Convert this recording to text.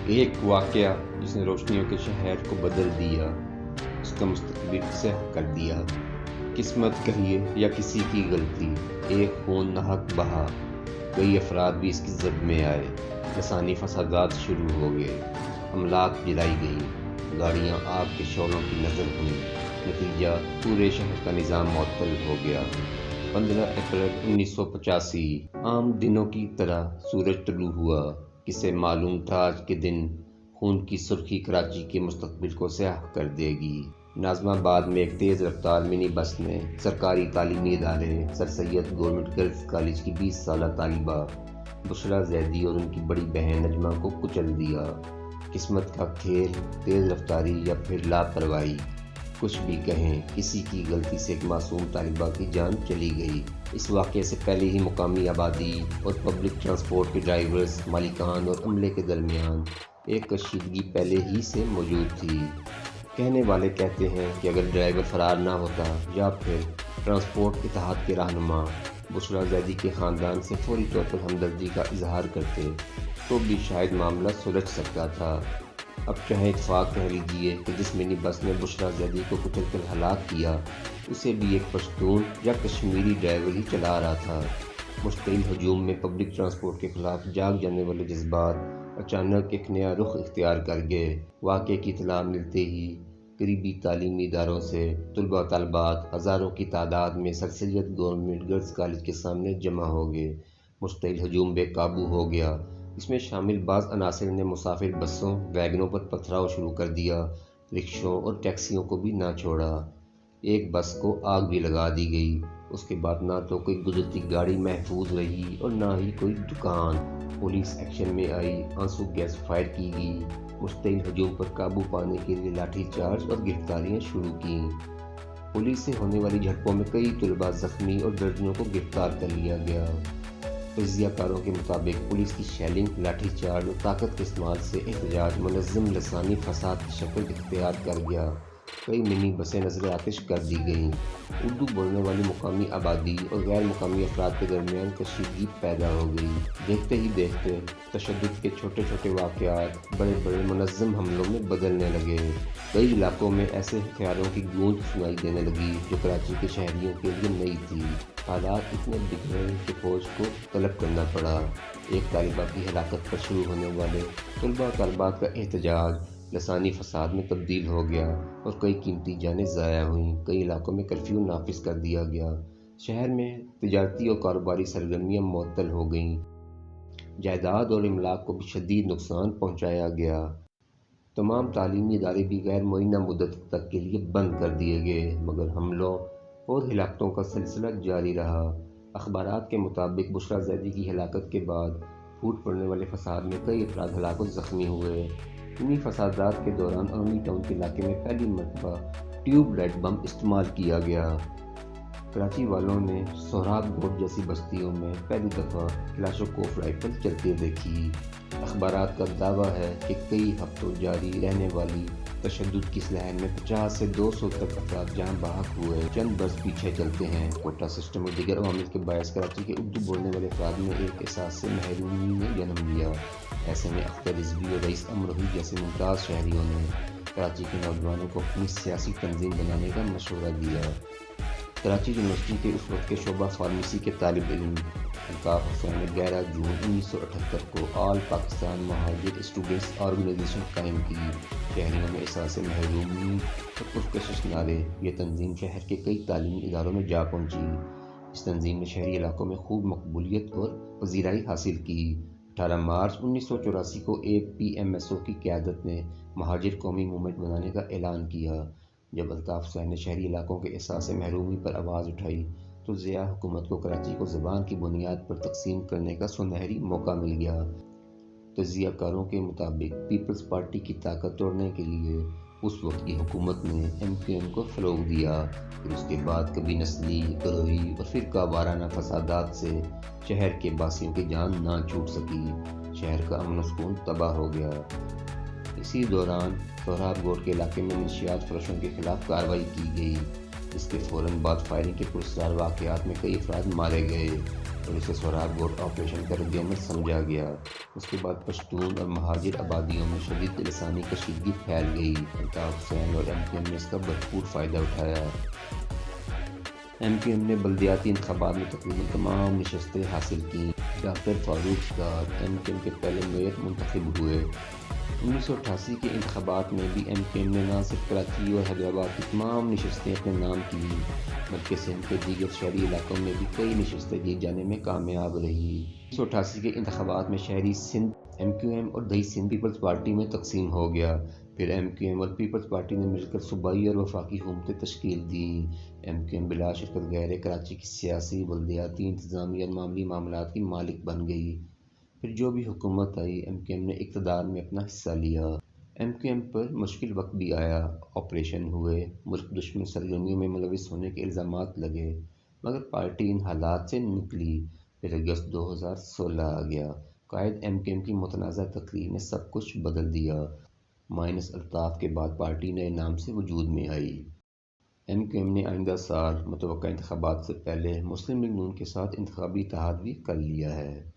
ایک واقعہ جس نے روشنیوں کے شہر کو بدل دیا، اس کا مستقبل سیاہ کر دیا۔ قسمت کہیے یا کسی کی غلطی، ایک خون ناحق بہا، کئی افراد بھی اس کی زد میں آئے، لسانی فسادات شروع ہو گئے، املاک جلائی گئی، گاڑیاں آگ کے شعلوں کی نظر ہوئیں، نتیجہ پورے شہر کا نظام معطل ہو گیا۔ 15 اپریل 1985 عام دنوں کی طرح سورج طلوع ہوا۔ کسے معلوم تھا آج کے دن خون کی سرخی کراچی کے مستقبل کو سیاہ کر دے گی۔ ناظم آباد میں ایک تیز رفتار منی بس نے سرکاری تعلیمی ادارے سر سید گورنمنٹ گرلز کالج کی 20 سالہ طالبہ بشریٰ زیدی اور ان کی بڑی بہن نجمہ کو کچل دیا۔ قسمت کا کھیل، تیز رفتاری یا پھر لاپرواہی، کچھ بھی کہیں، کسی کی غلطی سے ایک معصوم طالبہ کی جان چلی گئی۔ اس واقعے سے پہلے ہی مقامی آبادی اور پبلک ٹرانسپورٹ کے ڈرائیورز، مالکان اور عملے کے درمیان ایک کشیدگی پہلے ہی سے موجود تھی۔ کہنے والے کہتے ہیں کہ اگر ڈرائیور فرار نہ ہوتا یا پھر ٹرانسپورٹ اتحاد کے رہنما بشریٰ زیدی کے خاندان سے فوری طور پر ہمدردی کا اظہار کرتے تو بھی شاید معاملہ سلجھ سکتا تھا۔ اب چاہے اتفاق کہہ لیجیے کہ جس منی بس نے بشریٰ زیدی کو کچل کر ہلاک کیا، اسے بھی ایک پشتون یا کشمیری ڈرائیور ہی چلا رہا تھا۔ مشتعل ہجوم میں پبلک ٹرانسپورٹ کے خلاف جاگ جانے والے جذبات اچانک ایک نیا رخ اختیار کر گئے۔ واقعے کی اطلاع ملتے ہی قریبی تعلیمی اداروں سے طلباء و طالبات ہزاروں کی تعداد میں سر سید گورنمنٹ گرلز کالج کے سامنے جمع ہو گئے۔ مشتعل ہجوم بے قابو ہو گیا۔ اس میں شامل بعض عناصر نے مسافر بسوں، ویگنوں پر پتھراؤ شروع کر دیا، رکشوں اور ٹیکسیوں کو بھی نہ چھوڑا۔ ایک بس کو آگ بھی لگا دی گئی۔ اس کے بعد نہ تو کوئی گزرتی گاڑی محفوظ رہی اور نہ ہی کوئی دکان۔ پولیس ایکشن میں آئی، آنسو گیس فائر کی گئی، مشتعل ہجوم پر قابو پانے کے لیے لاٹھی چارج اور گرفتاریاں شروع کیں۔ پولیس سے ہونے والی جھڑپوں میں کئی طلباء زخمی اور درجنوں کو گرفتار کر لیا گیا۔ تجزیہ کاروں کے مطابق پولیس کی شیلنگ، لاٹھی چارج اور طاقت کے استعمال سے احتجاج منظم لسانی فساد کی شکل اختیار کر گیا۔ کئی منی بسیں نذر آتش کر دی گئیں۔ اردو بولنے والی مقامی آبادی اور غیر مقامی افراد کے درمیان کشیدگی پیدا ہو گئی۔ دیکھتے ہی دیکھتے تشدد کے چھوٹے چھوٹے واقعات بڑے بڑے منظم حملوں میں بدلنے لگے۔ کئی علاقوں میں ایسے ہتھیاروں کی گونج سنائی دینے لگی جو کراچی کے شہریوں کے لیے نئی تھی۔ حالات اتنے بگڑے کہ فوج کو طلب کرنا پڑا۔ ایک طالبہ کی ہلاکت پر شروع ہونے والے طلباء و طالبات کا احتجاج لسانی فساد میں تبدیل ہو گیا اور کئی قیمتی جانیں ضائع ہوئیں۔ کئی علاقوں میں کرفیو نافذ کر دیا گیا۔ شہر میں تجارتی اور کاروباری سرگرمیاں معطل ہو گئیں۔ جائیداد اور املاک کو بھی شدید نقصان پہنچایا گیا۔ تمام تعلیمی ادارے بھی غیر معینہ مدت تک کے لیے بند کر دیے گئے، مگر حملوں اور ہلاکتوں کا سلسلہ جاری رہا۔ اخبارات کے مطابق بشریٰ زیدی کی ہلاکت کے بعد پھوٹ پڑنے والے فساد میں کئی افراد ہلاک و زخمی ہوئے۔ انہی فسادات کے دوران ارنی ٹاؤن کے علاقے میں پہلی مرتبہ ٹیوب لائٹ بم استعمال کیا گیا۔ کراچی والوں نے سہراب گوٹ جیسی بستیوں میں پہلی دفعہ کلاشنکوف رائفل چلتے دیکھی۔ اخبارات کا دعویٰ ہے کہ کئی ہفتوں جاری رہنے والی تشدد کی اس لہر میں 50 سے 200 تک افراد جاں بحق ہوئے۔ چند برس پیچھے چلتے ہیں، کوٹا سسٹم اور دیگر عوامل کے باعث کراچی کے اردو بولنے والے افراد میں ایک احساس سے محرومی نے جنم لیا۔ ایسے میں اختر رضوی اور رئیس امروہی جیسے ممتاز شہریوں نے کراچی کے نوجوانوں کو اپنی سیاسی تنظیم بنانے کا مشورہ دیا۔ کراچی یونیورسٹی کے اس وقت کے شعبہ فارمیسی کے طالب علم الطاف حسین نے 11 جون 1978 کو آل پاکستان مہاجر اسٹوڈنٹس آرگنائزیشن قائم کی۔ شہریوں میں احساس محرومی اور پرکشش نعرے۔ یہ تنظیم شہر کے کئی تعلیمی اداروں میں جا پہنچی۔ اس تنظیم نے شہری علاقوں میں خوب مقبولیت اور پذیرائی حاصل کی۔ 18 مارچ 1984 کو APMSO کی قیادت نے مہاجر قومی موومنٹ بنانے کا اعلان کیا۔ جب الطاف حسین نے شہری علاقوں کے احساس محرومی پر آواز اٹھائی تو ضیاء حکومت کو کراچی کو زبان کی بنیاد پر تقسیم کرنے کا سنہری موقع مل گیا۔ تجزیہ کاروں کے مطابق پیپلز پارٹی کی طاقت توڑنے کے لیے اس وقت کی حکومت نے MQM کو فروغ دیا۔ پھر اس کے بعد کبھی نسلی، گروہی اور فرقہ وارانہ فسادات سے شہر کے باسیوں کی جان نہ چھوٹ سکی۔ شہر کا امن و سکون تباہ ہو گیا۔ اسی دوران سہراب گوٹ کے علاقے میں منشیات فروشوں کے خلاف کارروائی کی گئی۔ اس کے فوراً بعد فائرنگ کے پراسرار واقعات میں کئی افراد مارے گئے۔ اور اسے سوراخ ووٹ آپریشن کا رد عمل سمجھا گیا۔ اس کے بعد پشتون اور مہاجر آبادیوں میں شدید لسانی کشیدگی پھیل گئی۔ الطاف حسین اور MQM نے اس کا بھرپور فائدہ اٹھایا۔ MQM نے بلدیاتی انتخابات میں تقریباً تمام نشستیں حاصل کیں۔ ڈاکٹر فاروق صدر MQM کے پہلے میئر منتخب ہوئے۔ 1988 کے انتخابات میں بھی MQM نے نہ صرف کراچی اور حیدرآباد کی تمام نشستیں اپنے نام کی بلکہ سندھ کے دیگر شہری علاقوں میں بھی کئی نشستیں جیت جانے میں کامیاب رہی۔ 1988 کے انتخابات میں شہری سندھ MQM اور دیہی سندھ پیپلز پارٹی میں تقسیم ہو گیا۔ پھر MQM اور پیپلز پارٹی نے مل کر صوبائی اور وفاقی حکومتیں تشکیل دیں۔ MQM بلا شرکت غیر کراچی کی سیاسی، بلدیاتی، انتظامی اور معاملی معاملات کی مالک بن گئی۔ پھر جو بھی حکومت آئی MQM نے اقتدار میں اپنا حصہ لیا۔ MQM پر مشکل وقت بھی آیا، آپریشن ہوئے، ملک دشمن سرگرمیوں میں ملوث ہونے کے الزامات لگے، مگر پارٹی ان حالات سے نکلی۔ پھر اگست 2016 آ گیا۔ قائد MQM کی متنازع تقریر نے سب کچھ بدل دیا۔ مائنس الطاف کے بعد پارٹی نئے نام سے وجود میں آئی۔ MQM نے آئندہ سال متوقع انتخابات سے پہلے مسلم لیگ نون کے ساتھ انتخابی اتحاد بھی کر لیا ہے۔